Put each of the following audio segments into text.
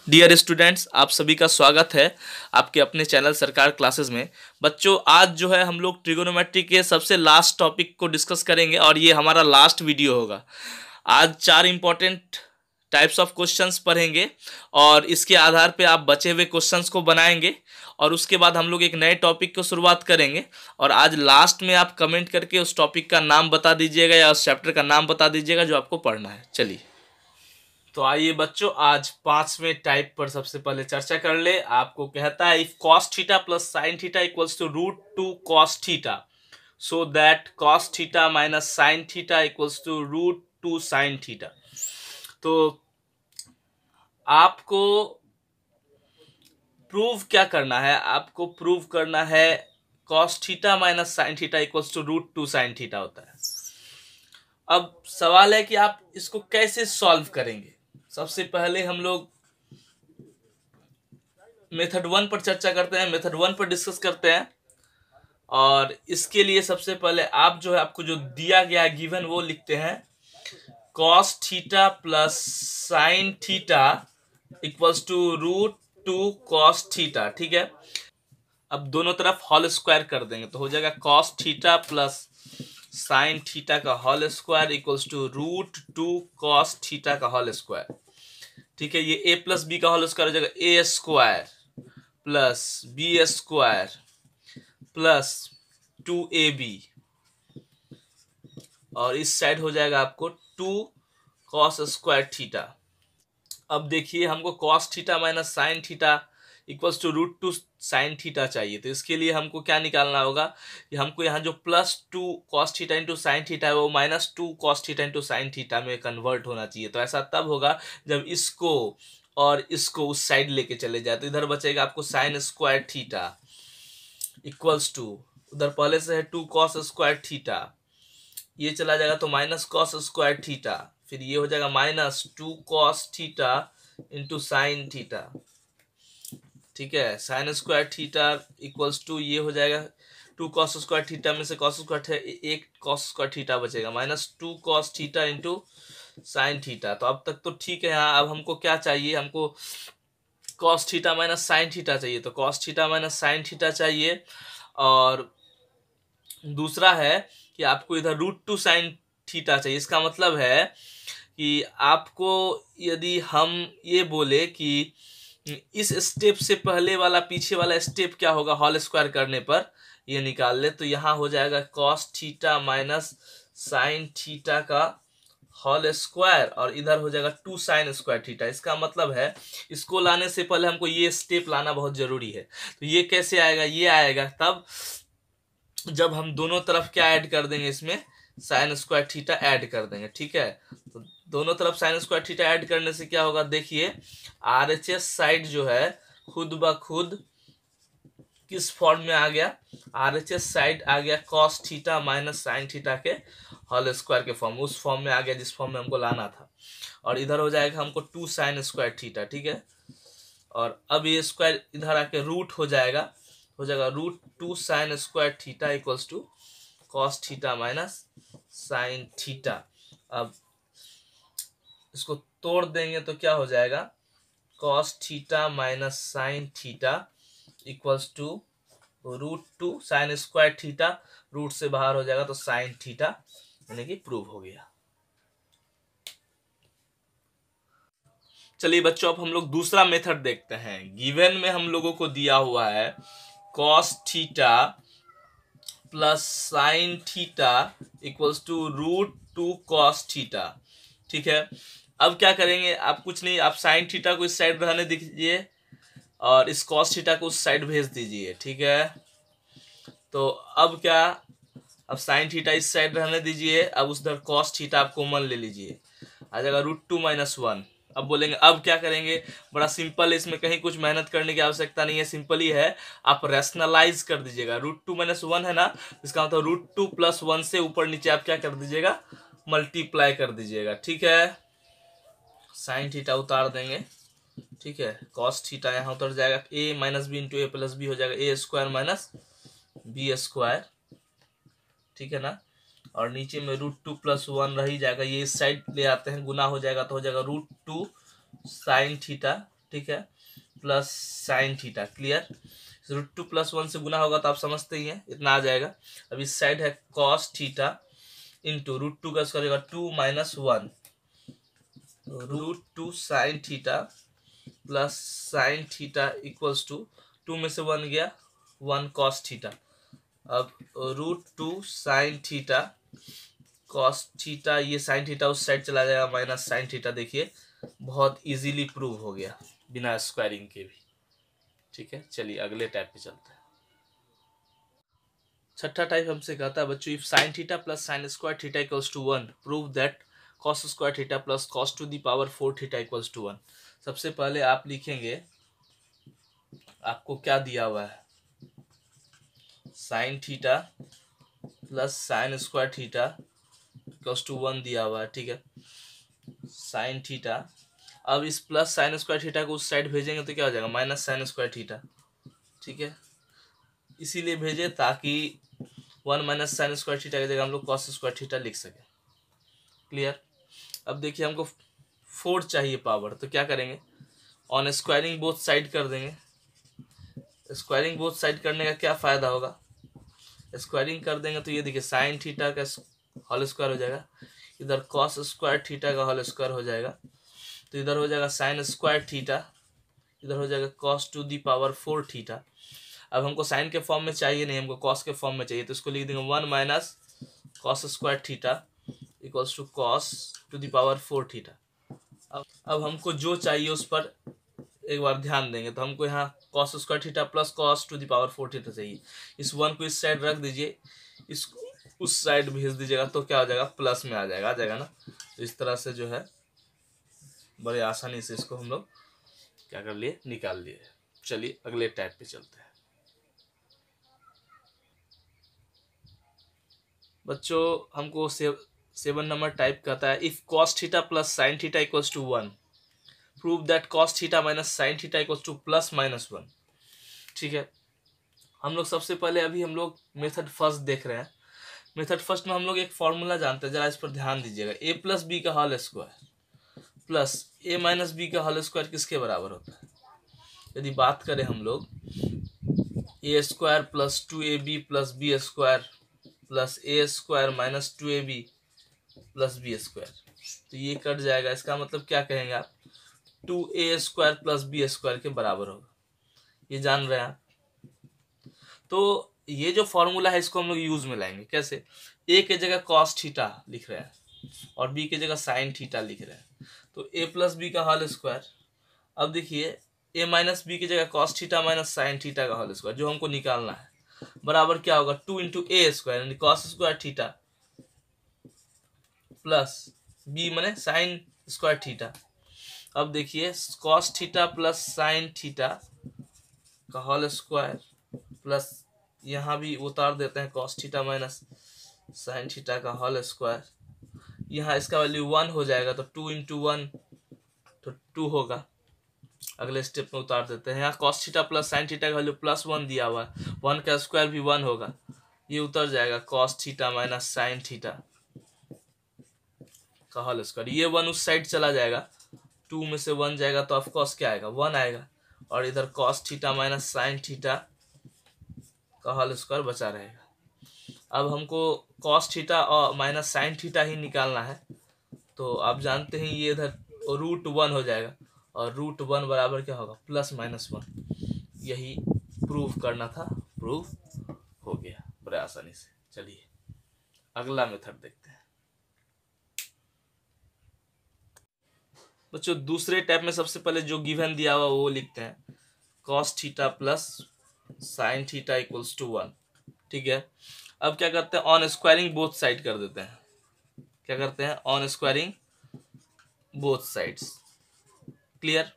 Dear students, आप सभी का स्वागत है आपके अपने चैनल सरकार क्लासेस में। बच्चों, आज जो है हम लोग ट्रिगोनोमेट्री के सबसे लास्ट टॉपिक को डिस्कस करेंगे और ये हमारा लास्ट वीडियो होगा। आज 4 इंपॉर्टेंट टाइप्स ऑफ क्वेश्चंस पढ़ेंगे और इसके आधार पे आप बचे हुए क्वेश्चंस को बनाएंगे और उसके बाद हम लोग एक नए टॉपिक को शुरुआत करेंगे। और आज लास्ट में आप कमेंट करके उस टॉपिक का नाम बता दीजिएगा या उस चैप्टर का नाम बता दीजिएगा जो आपको पढ़ना है। चलिए, तो आइए बच्चों, आज 5वें टाइप पर सबसे पहले चर्चा कर ले। आपको कहता है if cos theta plus sine theta equals to root two cos theta, so that cos theta minus sine theta equals to root two sine theta. तो आपको प्रूव क्या करना है? आपको प्रूव करना है cos theta minus sine theta equals to root two sine theta होता है। अब सवाल है कि आप इसको कैसे सॉल्व करेंगे। सबसे पहले हम लोग मेथड 1 पर चर्चा करते हैं, मेथड 1 पर डिस्कस करते हैं। और इसके लिए सबसे पहले आप जो है, आपको जो दिया गया है गिवन, वो लिखते हैं cos theta plus sine theta equals to root two cos theta. ठीक है, अब दोनों तरफ होल स्क्वायर कर देंगे तो हो जाएगा cos theta plus sine theta का whole square equals to root two cos theta का होल स्क्वायर। ठीक है, ये a प्लस बी का होल स्क्वायर हो जाएगा ए square plus B square plus 2ab, और इस साइड हो जाएगा आपको 2 कॉस स्क्वायर थीटा। अब देखिए, हमको cos theta minus sine theta equals to root two sine theta चाहिए। तो इसके लिए हमको क्या निकालना होगा कि हमको यहाँ जो plus 2 cos theta into sine theta है वो minus 2 cos theta into sine theta में कन्वर्ट होना चाहिए। तो ऐसा तब होगा जब इसको और इसको उस साइड लेके चले जाए। तो इधर बचेगा आपको sine square theta equals to, उधर पहले से है 2 कॉस स्क्वायर थीटा, ये चला जाएगा तो माइनस कॉस स्क्वायर थीटा, फिर ये हो जाएगा minus 2 cos theta into sine theta. ठीक है, sine square theta equals to, ये हो जाएगा 2 कॉस स्क्वायर थीटा में से कॉस स्क्वायर एक कॉस स्क्वायर थीटा बचेगा, minus 2 cos theta into sine theta. तो अब तक तो ठीक है। यहाँ अब हमको क्या चाहिए? हमको cos theta minus sine theta चाहिए। तो cos theta minus sine theta चाहिए। और दूसरा है कि आपको इधर रूट टू साइन थीटा चाहिए। इसका मतलब है कि आपको, यदि हम ये बोले कि इस स्टेप से पहले वाला पीछे वाला स्टेप क्या होगा होल स्क्वायर करने पर, ये निकाल ले, तो यहाँ हो जाएगा cos theta minus sine theta का होल स्क्वायर और इधर हो जाएगा 2 साइन स्क्वायर थीटा। इसका मतलब है इसको लाने से पहले हमको ये स्टेप लाना बहुत जरूरी है। तो ये कैसे आएगा? ये आएगा तब जब हम दोनों तरफ क्या ऐड कर देंगे, इसमें साइन स्क्वायर थीटा ऐड कर देंगे। ठीक है, तो दोनों तरफ साइन स्क्वायर थीटा ऐड करने से क्या होगा, देखिए RHS साइड जो है खुद ब खुद किस फॉर्म में आ गया? RHS साइड आ गया cos theta minus sine theta के होल स्क्वायर के फॉर्म, उस फॉर्म में आ गया जिस फॉर्म में हमको लाना था। और इधर हो जाएगा हमको 2 साइन स्क्वायर थीटा। ठीक है, और अब ये स्क्वायर इधर आके रूट हो जाएगा root 2 sine square theta equals to cos theta minus sine theta. अब इसको तोड़ देंगे तो क्या हो जाएगा? Cos theta minus sine theta equals to root 2 sine square theta, root से बाहर हो जाएगा तो साइन थीटा, यानी कि प्रूव हो गया। चलिए बच्चों, अब हम लोग दूसरा मेथड देखते हैं। गिवन में हम लोगों को दिया हुआ है cos theta plus sine theta equals to root two cos theta. ठीक है, अब क्या करेंगे? आप कुछ नहीं, आप साइन थीटा को इस साइड रहने दीजिए और इस कॉस थीटा को उस साइड भेज दीजिए। ठीक है, तो अब क्या, अब साइन थीटा इस साइड रहने दीजिए, अब उधर कॉस थीटा आप कॉमन ले लीजिए, आ जाएगा रूट 2 माइनस 1। अब बोलेंगे अब क्या करेंगे? बड़ा सिंपल है, इसमें कहीं कुछ मेहनत करने की आवश्यकता नहीं है, सिंपल ही है। आप रैशनलाइज कर दीजिएगा। रूट 2 माइनस 1 है ना, इसका मतलब रूट 2 प्लस 1 से ऊपर नीचे आप क्या कर दीजिएगा? मल्टीप्लाई कर दीजिएगा। ठीक है, साइन थीटा उतार देंगे। ठीक है, कॉस थीटा यहाँ उतर जाएगा, a minus b into a plus b हो जाएगा ए स्क्वायर माइनस बी स्क्वायर। ठीक है ना, और नीचे में रूट 2 प्लस 1 रह ही जाएगा, ये इस साइड ले आते हैं, गुना हो जाएगा तो हो जाएगा रूट 2 साइन थीटा ठीक है, प्लस साइन थीटा। क्लियर, √2 + 1 से गुना होगा तो आप समझते ही हैं, इतना आ जाएगा। अब इस साइड है कॉस थीटा इंटू √2 का स्क्वायर होगा 2 - 1, √2 sine theta plus sine theta equals to 2 में से 1 गया 1 कॉस थीटा। अब √2 साइन थीटा कॉस थीटा, ये साइन थीटा उस साइड चला जाएगा माइनस साइन थीटा। देखिए बहुत इजीली प्रूव हो गया बिना स्क्वायरिंग के भी। ठीक है, चलिए अगले टाइप पे चलते हैं। छठा टाइप हमसे कहता है बच्चों, if sine theta plus sine square theta equals to 1 prove that cos square theta plus cos to the power 4 theta equals to 1। सबसे पहले आप लिखेंगे, आपको क्या दिया हुआ है, sine theta plus sine square theta equals to 1 दिया हुआ है। ठीक है, साइन थीटा, अब इस प्लस साइन स्क्वायर थीटा को उस साइड भेजेंगे तो क्या हो जाएगा, माइनस साइन स्क्वायर थीटा। ठीक है, इसीलिए भेजे ताकि 1 माइनस साइन स्क्वायर थीटा की जगह हम लोग कॉस स्क्वायर थीटा लिख सके। क्लियर, अब देखिए हमको 4 चाहिए पावर, तो क्या करेंगे, ऑन स्क्वायरिंग बोथ साइड कर देंगे। स्क्वायरिंग बोथ साइड करने का क्या फ़ायदा होगा, स्क्वायरिंग कर देंगे तो ये देखिए साइन थीटा का होल स्क्वायर हो जाएगा, इधर कॉस स्क्वायर थीटा का होल स्क्वायर हो जाएगा, तो इधर हो जाएगा साइन स्क्वायर थीटा, इधर हो जाएगा cos to the power 4 theta. अब हमको साइन के फॉर्म में चाहिए नहीं, हमको कॉस के फॉर्म में चाहिए, तो इसको लिख देंगे 1 minus cos square theta equals to cos to the power 4 theta. अब हमको जो चाहिए उस पर एक बार ध्यान देंगे, तो हमको यहाँ cos square theta plus cos to the power 4 theta चाहिए। इस 1 को इस साइड रख दीजिए, इसको उस साइड भेज दीजिएगा तो क्या हो जाएगा, प्लस में आ जाएगा ना। तो इस तरह से जो है बड़े आसानी से इसको हम लोग क्या कर लिए, निकाल लिए। चलिए अगले टाइप पे चलते हैं। बच्चों हमको 7 नंबर टाइप कहता है, if cos theta plus sine theta equals to 1 prove that cos theta minus sine theta equals to plus minus 1। ठीक है, हम लोग सबसे पहले अभी हम लोग मेथड फर्स्ट देख रहे हैं। मेथड फर्स्ट में हम लोग एक फॉर्मूला जानते हैं, जरा इस पर ध्यान दीजिएगा। ए प्लस बी का whole square plus A minus B का होल स्क्वायर किसके बराबर होता है। यदि बात करें हम लोग, A square plus 2ab plus B square plus A square minus 2ab plus B square, तो ये कट जाएगा। इसका मतलब क्या कहेंगे आप, 2a square plus B square के बराबर होगा। ये जान रहे हैं आप। तो ये जो फॉर्मूला है इसको हम लोग यूज में लाएंगे। कैसे, ए के जगह कॉस थीटा लिख रहे हैं और बी के जगह साइन थीटा लिख रहे हैं, तो ए प्लस बी का होल स्क्वायर। अब देखिए ए माइनस बी की जगह cos theta minus sine theta का होल स्क्वायर जो हमको निकालना है, बराबर क्या होगा, 2 इंटू ए स्क्वायर यानी cos square theta plus b माने साइन स्क्वायर थीटा। अब देखिए cos theta plus sine theta का होल स्क्वायर प्लस यहाँ भी उतार देते हैं cos theta minus sine theta का होल स्क्वायर। यहाँ इसका वैल्यू 1 हो जाएगा, तो 2 इंटू 1 तो 2 होगा। अगले स्टेप में उतार देते हैं, यहाँ cos theta plus sine theta का वैल्यू +1 दिया हुआ है, 1 का स्क्वायर भी 1 होगा, ये उतर जाएगा cos theta minus sine theta का होल स्क्वायर। ये 1 उस साइड चला जाएगा, 2 में से 1 जाएगा तो ऑफकोर्स क्या आएगा, 1 आएगा, और इधर cos theta minus sine theta का होल स्क्वायर बचा रहेगा। अब हमको कॉस थीटा और माइनस साइन थीटा ही निकालना है, तो आप जानते हैं ये इधर √1 हो जाएगा, और √1 बराबर क्या होगा, +-1। यही प्रूव करना था, प्रूव हो गया बड़े आसानी से। चलिए अगला मेथड देखते हैं। बच्चों दूसरे टाइप में सबसे पहले जो गिवन दिया हुआ वो लिखते हैं, cos theta plus sine theta equals to 1। ठीक है, अब क्या करते हैं, ऑन स्क्वायरिंग बोथ साइड कर देते हैं। क्या करते हैं, on squaring both sides. Clear,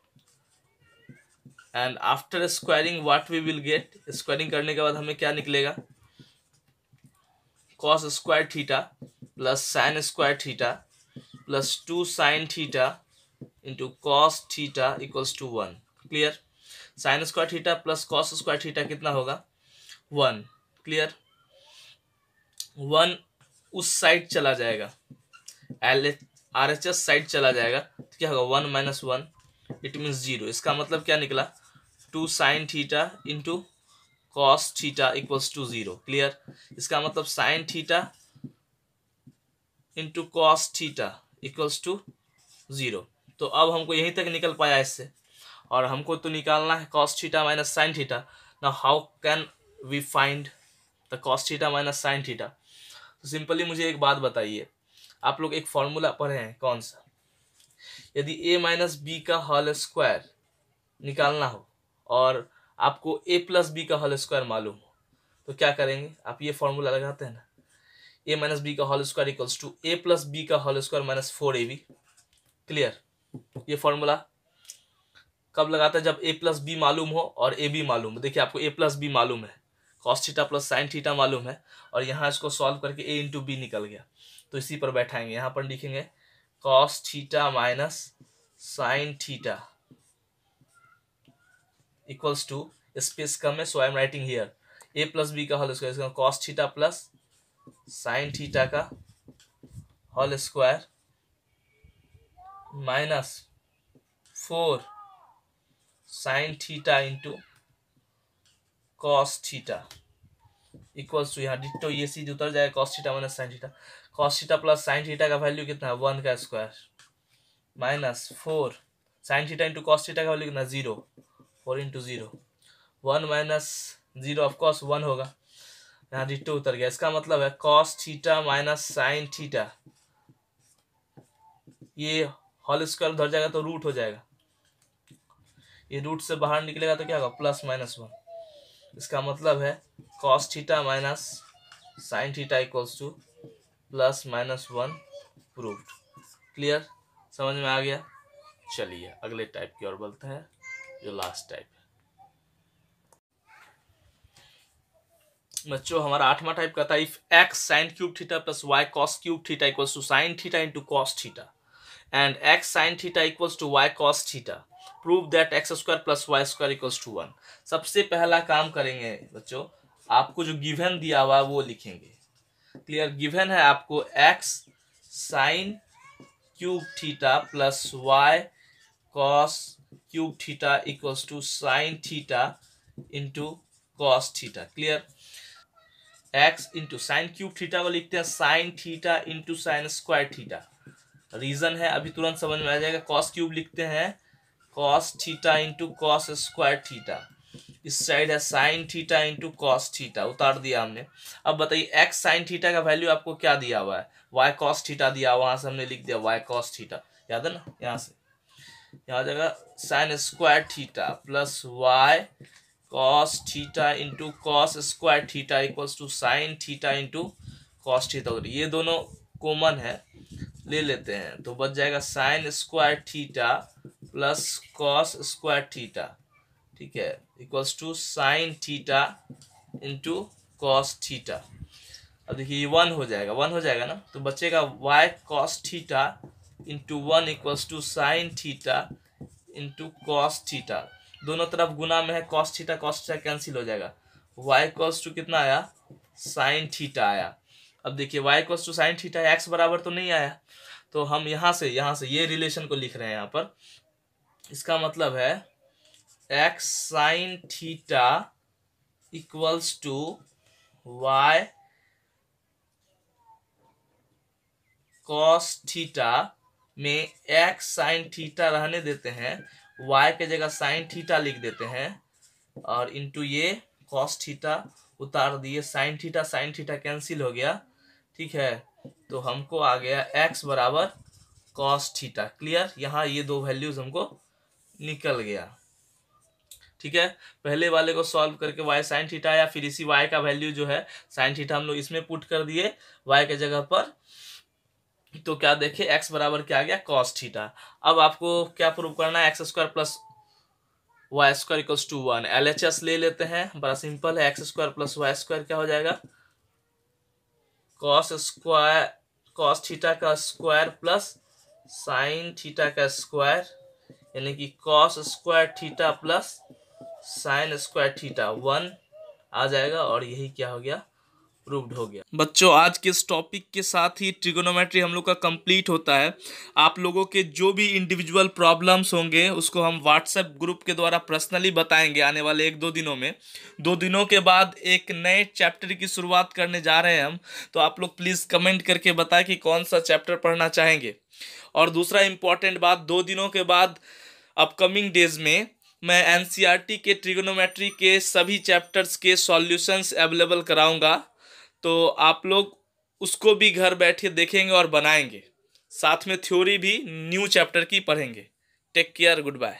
and after squaring what we will get, squaring करने के बाद हमें क्या निकलेगा, cos square theta plus sine square theta plus 2 sine theta into cos theta equals to 1। Clear, sine square theta plus cos square theta कितना होगा, 1। Clear, 1 उस side चला जाएगा, RHS साइड चला जाएगा, तो क्या होगा, 1 - 1 इट मीन्स 0। इसका मतलब क्या निकला, 2 sine theta into cos theta equals to 0। Clear. इसका मतलब sine theta into cos theta equals to 0। तो अब हमको यहीं तक निकल पाया इससे, और हमको तो निकालना है cos theta minus sine theta. Now how can we find the cos theta minus sine theta? तो सिंपली मुझे एक बात बताइए, आप लोग एक फॉर्मूला पढ़े हैं, कौन सा? यदि a माइनस बी का होल स्क्वायर निकालना हो और आपको a प्लस बी का होल स्क्वायर मालूम हो, तो क्या करेंगे? आप ये फॉर्मूला लगाते हैं ना, a माइनस बी का whole square equals to a plus B का whole square minus 4ab। Clear. ये फॉर्मूला कब लगाता है? जब a प्लस बी मालूम हो और a b मालूम हो। देखिए आपको a प्लस बी मालूम है, cos theta plus sine theta मालूम है, और यहाँ इसको सॉल्व करके a इंटू बी निकल गया। तो इसी पर बैठाएंगे, यहाँ पर लिखेंगे cos theta minus sine theta equals to, space कम है so I am writing here a plus B का whole square, cos theta plus sine theta का whole square minus 4 sine theta into cos theta equals to, यहाँ ditto ये चीज उतर जाएगा, cos theta minus sine theta. Cos theta plus sine theta का value कितना है? 1 का square minus 4 sine theta into cos theta का वैल्यू कितना? 0। 4 इंटू 0, 1 माइनस 0 ऑफकोर्स 1 होगा, यहाँ डिट्टो उतर गया। इसका मतलब है cos theta minus sine theta, ये होल स्क्वायर उधर जाएगा तो रूट हो जाएगा, ये रूट से बाहर निकलेगा तो क्या होगा? Plus minus 1। इसका मतलब है cos theta minus sine theta equals to plus minus 1 proved. Clear, समझ में आ गया? चलिए अगले टाइप की ओर बढ़ते हैं, जो लास्ट टाइप है। बच्चों हमारा 8वां टाइप का था, if x sine cube theta plus y cos cube theta equals to sine theta into cos theta and x sine theta equals to y cos theta, prove that x square plus y square equals to 1। सबसे पहला काम करेंगे बच्चों, आपको जो given दिया हुआ है वो लिखेंगे। क्लियर। गिवन है आपको x sine cube theta plus y cos cube theta equals to sine theta into cos theta. Clear. X into sine cube theta को लिखते हैं sine theta into sine square theta. Reason है अभी तुरंत समझ में आ जाएगा। कॉस क्यूब लिखते हैं cos theta into cos square theta, इस साइड है sine theta into cos theta, उतार दिया हमने। अब बताइए एक्स साइन थीटा का वैल्यू आपको क्या दिया हुआ है? वाई कॉस थीटा दिया, वहां से हमने लिख दिया वाई कॉस थीटा, याद है ना? यहाँ से यहाँ जगह sine square theta plus y cos theta into cos square theta equals to sine theta into cos theta. ये दोनों कॉमन है, ले लेते हैं तो बच जाएगा sine square theta plus cos square theta, ठीक है, equals to sine theta into cos theta. अब देखिए 1 हो जाएगा, 1 हो जाएगा ना, तो बचेगा y cos theta into 1 equals to sine theta into cos theta. दोनों तरफ गुना में है, कॉस थीटा कैंसिल हो जाएगा। वाई कॉस टू कितना आया? साइन थीटा आया। अब देखिए y cos to sine theta, x बराबर तो नहीं आया, तो हम यहाँ से ये रिलेशन को लिख रहे हैं यहाँ पर। इसका मतलब है x sine theta equals to y cos theta में एक्स साइन थीटा रहने देते हैं, y के जगह साइन थीटा लिख देते हैं, और इंटू ये कॉस थीटा उतार दिए, साइन थीटा कैंसिल हो गया, ठीक है। तो हमको आ गया x बराबर कॉस थीटा। क्लियर। यहाँ ये दो वैल्यूज हमको निकल गया, ठीक है। पहले वाले को सॉल्व करके y साइन थीटा आया, फिर इसी y का वैल्यू जो है साइन थीटा हम लोग इसमें पुट कर दिए y के जगह पर, तो क्या देखे x बराबर क्या आ गया? Cos theta. अब आपको क्या प्रूव करना है? X square plus y square equals to 1। LHS ले लेते हैं, बड़ा सिंपल है। X square plus y square क्या हो जाएगा? कॉस थीटा का स्क्वायर प्लस साइन थीटा का स्क्वायर, यानी कि cos square theta plus sine square theta 1 आ जाएगा, और यही क्या हो गया? प्रूव्ड हो गया। बच्चों आज के इस टॉपिक के साथ ही ट्रिगोनोमेट्री हम लोग का कंप्लीट होता है। आप लोगों के जो भी इंडिविजुअल प्रॉब्लम्स होंगे उसको हम व्हाट्सएप ग्रुप के द्वारा पर्सनली बताएंगे आने वाले 1-2 दिनों में। 2 दिनों के बाद एक नए चैप्टर की शुरुआत करने जा रहे हैं हम, तो आप लोग प्लीज़ कमेंट करके बताएं कि कौन सा चैप्टर पढ़ना चाहेंगे। और दूसरा इम्पॉर्टेंट बात, 2 दिनों के बाद अपकमिंग डेज में मैं एनसीईआरटी के ट्रिगोनोमेट्री के सभी चैप्टर्स के सॉल्यूशंस अवेलेबल कराऊंगा, तो आप लोग उसको भी घर बैठे देखेंगे और बनाएंगे। साथ में थ्योरी भी न्यू चैप्टर की पढ़ेंगे। Take care, good bye.